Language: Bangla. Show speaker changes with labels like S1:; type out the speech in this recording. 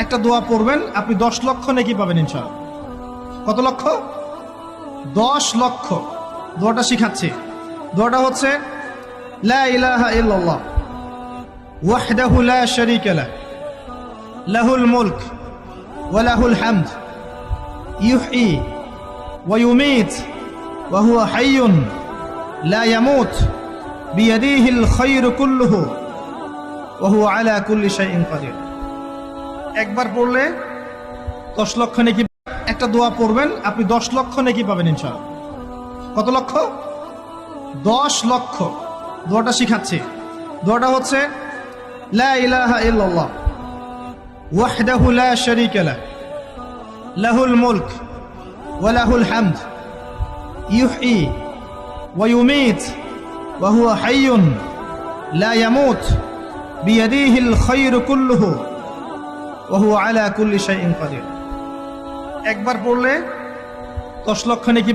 S1: একটা দোয়া পড়বেন, আপনি 10 লক্ষ নেকি পাবেন ইনশাআল্লাহ। কত লক্ষ? 10 লক্ষ। দোয়াটা শিখাচ্ছি। দোয়াটা হচ্ছে লা ইলাহা ইল্লাল্লাহ ওয়াহদাহু লা শারীকা লাহ লাহুল মুলক ওয়া লাহুল হামদ ইউহয়ী ওয়া ইউমীত ওয়া হুয়া হাইয়্যুন লা ইয়ামুত বিয়াদিহিল খায়রু কুল্লুহু ওয়া হুয়া আলা কুল্লি শাইইন কাদির। একবার পড়লে 10 লক্ষ নেকি। একটা দোয়া পড়বেন, আপনি 10 লক্ষ নেকি পাবেন ইনশাআল্লাহ। কত লক্ষ? 10 লক্ষ। দোয়াটা শিখাচ্ছি। দোয়াটা হচ্ছে লা ইলাহা ইল্লাল্লাহ ওয়াহদাহু লা শারীকা লাহ লাহুল মুলক ওয়া লাহুল হামদ ইউহয়ী ওয়া ইউমীত ওয়া হুয়া হাইয়্যুন লা ইয়ামুত বিয়াদিহিল খায়রু কুল্লুহু ওয়া হুয়া আলা কুল্লি শাইইন কাদির। একবার পড়লে 10 লক্ষ নেকি।